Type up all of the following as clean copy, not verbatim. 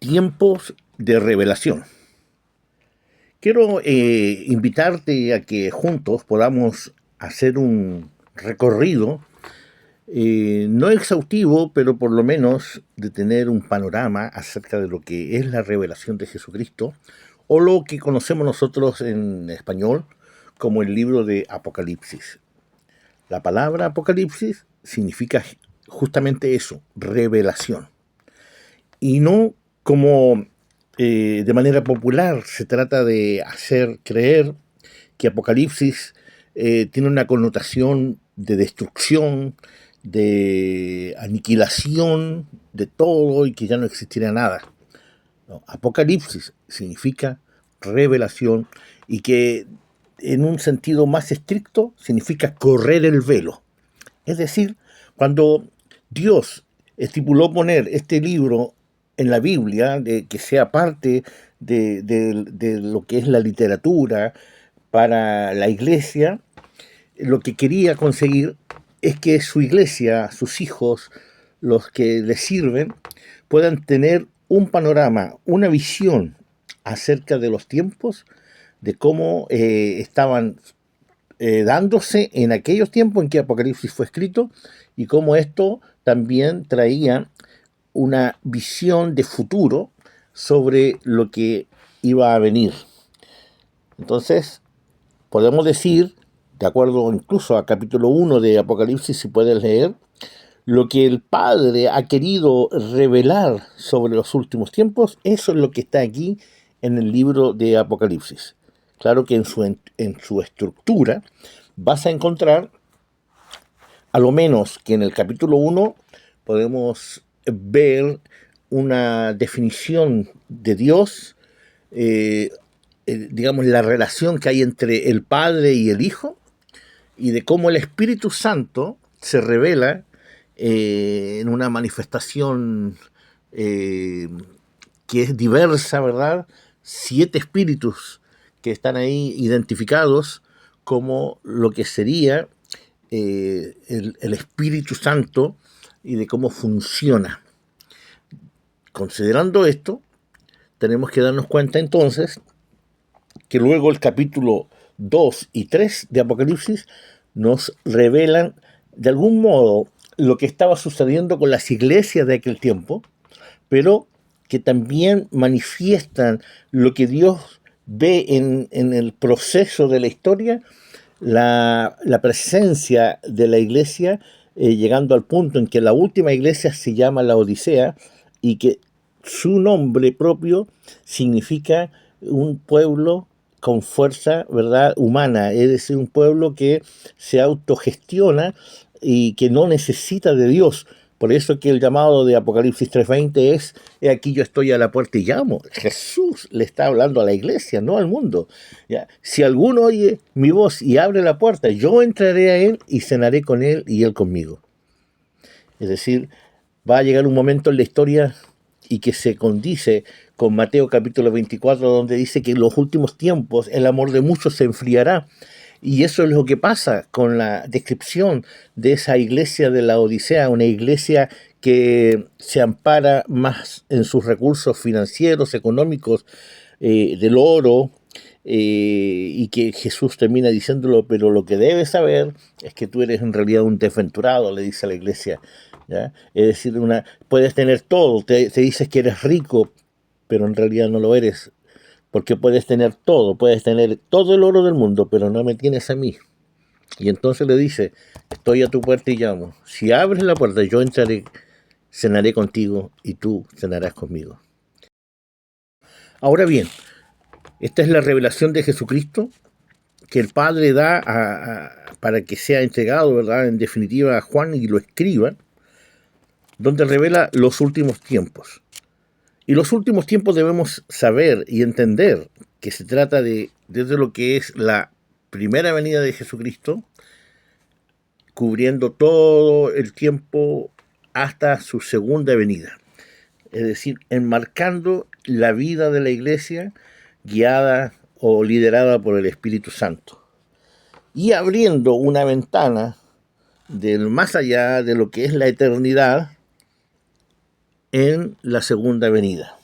Tiempos de revelación. Quiero invitarte a que juntos podamos hacer un recorrido, no exhaustivo, pero por lo menos de tener un panorama acerca de lo que es la revelación de Jesucristo, o lo que conocemos nosotros en español como el libro de Apocalipsis. La palabra Apocalipsis significa justamente eso, revelación. Y no como de manera popular se trata de hacer creer que Apocalipsis tiene una connotación de destrucción, de aniquilación de todo y que ya no existirá nada. No, Apocalipsis significa revelación y que en un sentido más estricto significa correr el velo. Es decir, cuando Dios estipuló poner este libro en la Biblia, de que sea parte de lo que es la literatura para la iglesia, lo que quería conseguir es que su iglesia, sus hijos, los que le sirven, puedan tener un panorama, una visión acerca de los tiempos, de cómo estaban dándose en aquellos tiempos en que Apocalipsis fue escrito y cómo esto también traía una visión de futuro sobre lo que iba a venir. Entonces, podemos decir, de acuerdo incluso a capítulo 1 de Apocalipsis, si puedes leer, lo que el Padre ha querido revelar sobre los últimos tiempos, eso es lo que está aquí en el libro de Apocalipsis. Claro que en su estructura vas a encontrar, a lo menos que en el capítulo 1 podemos ver una definición de Dios, digamos la relación que hay entre el Padre y el Hijo, y de cómo el Espíritu Santo se revela en una manifestación que es diversa, ¿verdad? 7 espíritus que están ahí identificados como lo que sería el Espíritu Santo y de cómo funciona. Considerando esto, tenemos que darnos cuenta entonces que luego el capítulo 2 y 3 de Apocalipsis nos revelan de algún modo lo que estaba sucediendo con las iglesias de aquel tiempo, pero que también manifiestan lo que Dios ve en el proceso de la historia, la presencia de la iglesia, llegando al punto en que la última iglesia se llama la Odisea y que su nombre propio significa un pueblo con fuerza, ¿verdad?, humana, es decir, un pueblo que se autogestiona y que no necesita de Dios. Por eso que el llamado de Apocalipsis 3:20 es: he aquí yo estoy a la puerta y llamo. Jesús le está hablando a la iglesia, no al mundo. ¿Ya? Si alguno oye mi voz y abre la puerta, yo entraré a él y cenaré con él y él conmigo. Es decir, va a llegar un momento en la historia y que se condice con Mateo capítulo 24, donde dice que en los últimos tiempos el amor de muchos se enfriará. Y eso es lo que pasa con la descripción de esa iglesia de la Odisea, una iglesia que se ampara más en sus recursos financieros, económicos, del oro, y que Jesús termina diciéndolo: pero lo que debes saber es que tú eres en realidad un desventurado, le dice a la iglesia. ¿Ya? Es decir, puedes tener todo, te dices que eres rico, pero en realidad no lo eres, porque puedes tener todo el oro del mundo, pero no me tienes a mí. Y entonces le dice: estoy a tu puerta y llamo. Si abres la puerta, yo entraré, cenaré contigo y tú cenarás conmigo. Ahora bien, esta es la revelación de Jesucristo que el Padre da para que sea entregado, ¿verdad?, en definitiva a Juan y lo escriba, donde revela los últimos tiempos. Y los últimos tiempos debemos saber y entender que se trata desde lo que es la primera venida de Jesucristo, cubriendo todo el tiempo hasta su segunda venida. Es decir, enmarcando la vida de la iglesia guiada o liderada por el Espíritu Santo. Y abriendo una ventana del más allá de lo que es la eternidad en la segunda venida.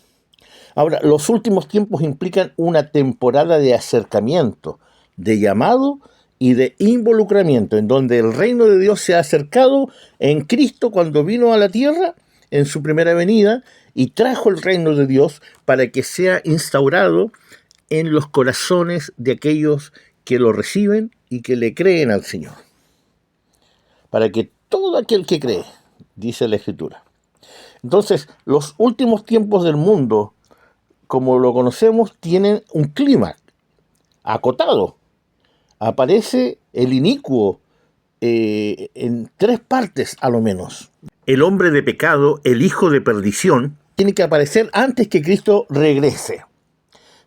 Ahora, los últimos tiempos implican una temporada de acercamiento, de llamado y de involucramiento, en donde el reino de Dios se ha acercado en Cristo cuando vino a la tierra en su primera venida y trajo el reino de Dios para que sea instaurado en los corazones de aquellos que lo reciben y que le creen al Señor. Para que todo aquel que cree, dice la Escritura. Entonces, los últimos tiempos del mundo, como lo conocemos, tienen un clima acotado. Aparece el inicuo en tres partes a lo menos. El hombre de pecado, el hijo de perdición, tiene que aparecer antes que Cristo regrese.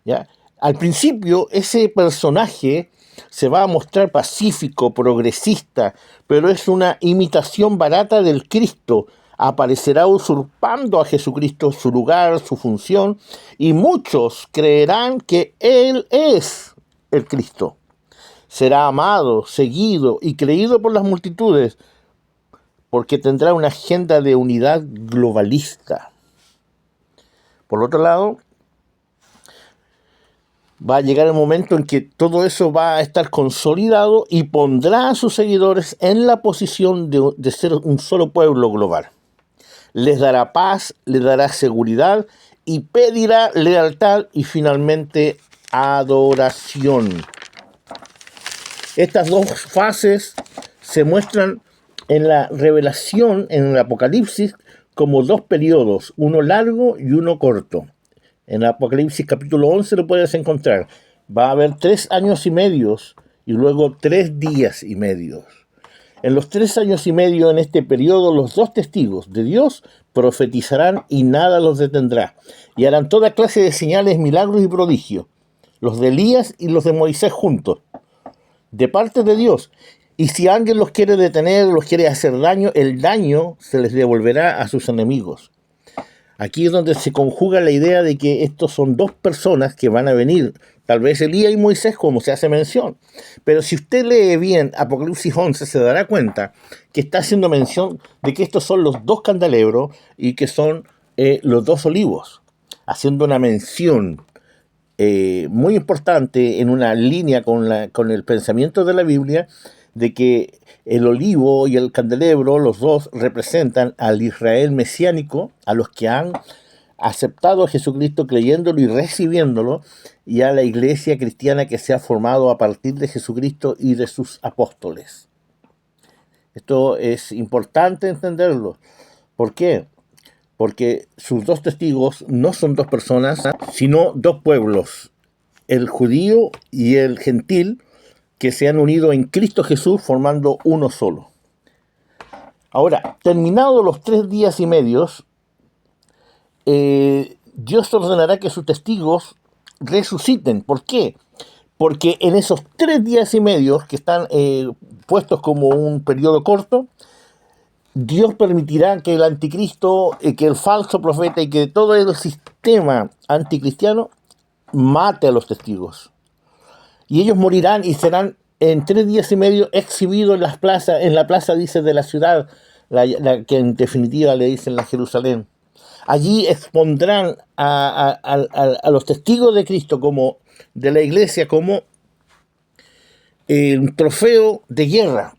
¿Ya? Al principio ese personaje se va a mostrar pacífico, progresista, pero es una imitación barata del Cristo. Aparecerá usurpando a Jesucristo su lugar, su función, y muchos creerán que Él es el Cristo. Será amado, seguido y creído por las multitudes, porque tendrá una agenda de unidad globalista. Por otro lado, va a llegar el momento en que todo eso va a estar consolidado y pondrá a sus seguidores en la posición de ser un solo pueblo global. Les dará paz, les dará seguridad y pedirá lealtad y finalmente adoración. Estas dos fases se muestran en la revelación, en el Apocalipsis, como dos periodos, uno largo y uno corto. En Apocalipsis capítulo 11 lo puedes encontrar. Va a haber 3 años y medios y luego 3 días y medios. En los 3 años y medio, en este periodo, los dos testigos de Dios profetizarán y nada los detendrá. Y harán toda clase de señales, milagros y prodigios. Los de Elías y los de Moisés juntos. De parte de Dios. Y si alguien los quiere detener, los quiere hacer daño, el daño se les devolverá a sus enemigos. Aquí es donde se conjuga la idea de que estos son dos personas que van a venir, tal vez Elías y Moisés, como se hace mención. Pero si usted lee bien Apocalipsis 11, se dará cuenta que está haciendo mención de que estos son los dos candelabros y que son los dos olivos, haciendo una mención muy importante en una línea con el pensamiento de la Biblia, de que el olivo y el candelabro, los dos, representan al Israel mesiánico, a los que han aceptado a Jesucristo creyéndolo y recibiéndolo, y a la iglesia cristiana que se ha formado a partir de Jesucristo y de sus apóstoles. Esto es importante entenderlo. ¿Por qué? Porque sus dos testigos no son dos personas, sino dos pueblos, el judío y el gentil, que se han unido en Cristo Jesús formando uno solo. Ahora, terminados los 3 días y medios, Dios ordenará que sus testigos resuciten. ¿Por qué? Porque en esos 3 días y medios que están puestos como un periodo corto, Dios permitirá que el anticristo, que el falso profeta y que todo el sistema anticristiano mate a los testigos. Y ellos morirán y serán en 3 días y medio exhibidos en las plazas, en la plaza, dice, de la ciudad, la que en definitiva le dicen la Jerusalén. Allí expondrán a los testigos de Cristo, como de la iglesia, como un trofeo de guerra.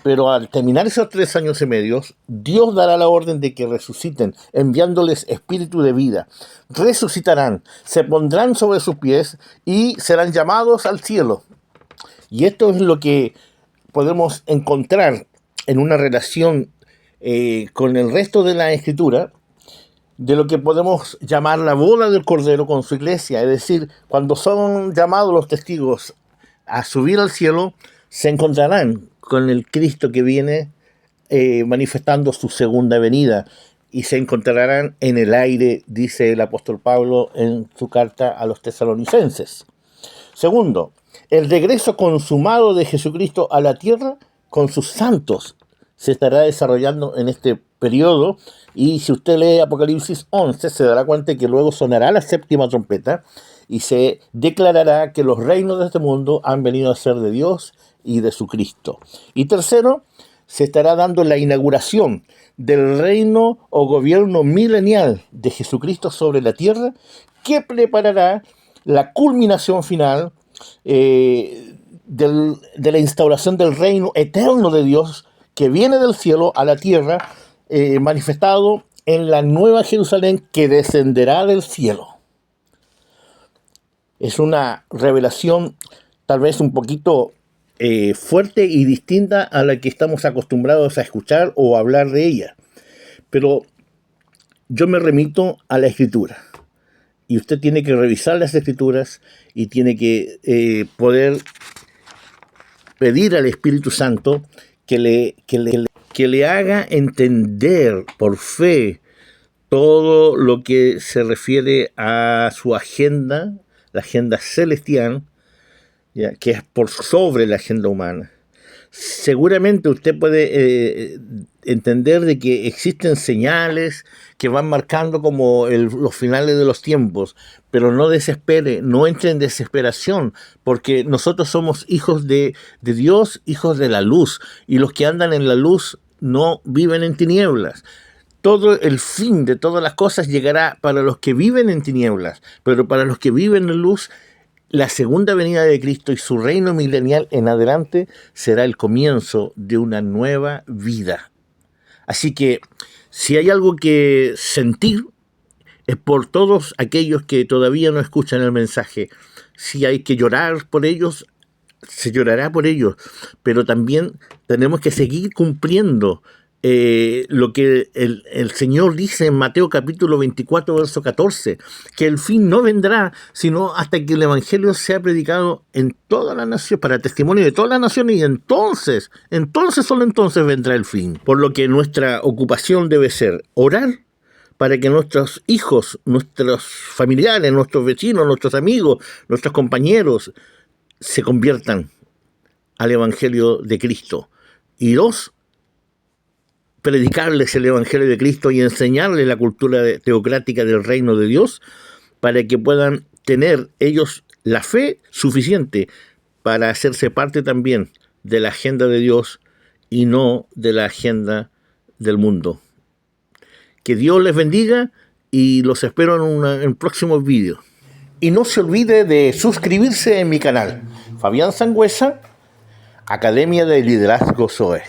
Pero al terminar esos 3 años y medios, Dios dará la orden de que resuciten, enviándoles espíritu de vida. Resucitarán, se pondrán sobre sus pies y serán llamados al cielo. Y esto es lo que podemos encontrar en una relación con el resto de la Escritura, de lo que podemos llamar la boda del Cordero con su iglesia. Es decir, cuando son llamados los testigos a subir al cielo, se encontrarán con el Cristo que viene manifestando su segunda venida, y se encontrarán en el aire, dice el apóstol Pablo en su carta a los tesalonicenses. Segundo, el regreso consumado de Jesucristo a la tierra con sus santos se estará desarrollando en este periodo, y si usted lee Apocalipsis 11 se dará cuenta que luego sonará la séptima trompeta y se declarará que los reinos de este mundo han venido a ser de Dios y de su Cristo. Y tercero, se estará dando la inauguración del reino o gobierno milenial de Jesucristo sobre la tierra, que preparará la culminación final de la instauración del reino eterno de Dios que viene del cielo a la tierra, manifestado en la nueva Jerusalén que descenderá del cielo. Es una revelación tal vez un poquito fuerte y distinta a la que estamos acostumbrados a escuchar o hablar de ella. Pero yo me remito a la Escritura. Y usted tiene que revisar las Escrituras y tiene que poder pedir al Espíritu Santo que le haga entender por fe todo lo que se refiere a su agenda, la agenda celestial, ¿ya?, que es por sobre la agenda humana. Seguramente usted puede entender de que existen señales que van marcando como los finales de los tiempos, pero no desespere, no entre en desesperación, porque nosotros somos hijos de Dios, hijos de la luz, y los que andan en la luz no viven en tinieblas. Todo el fin de todas las cosas llegará para los que viven en tinieblas, pero para los que viven en luz, la segunda venida de Cristo y su reino milenial en adelante será el comienzo de una nueva vida. Así que, si hay algo que sentir, es por todos aquellos que todavía no escuchan el mensaje. Si hay que llorar por ellos, se llorará por ellos, pero también tenemos que seguir cumpliendo lo que el Señor dice en Mateo capítulo 24, verso 14, que el fin no vendrá sino hasta que el Evangelio sea predicado en toda la nación, para testimonio de todas las naciones, y entonces, solo entonces vendrá el fin. Por lo que nuestra ocupación debe ser orar para que nuestros hijos, nuestros familiares, nuestros vecinos, nuestros amigos, nuestros compañeros se conviertan al Evangelio de Cristo. Y dos, predicarles el Evangelio de Cristo y enseñarles la cultura teocrática del reino de Dios, para que puedan tener ellos la fe suficiente para hacerse parte también de la agenda de Dios y no de la agenda del mundo. Que Dios les bendiga y los espero en próximos vídeos. Y no se olvide de suscribirse en mi canal, Fabián Sangüesa, Academia de Liderazgo Zoe.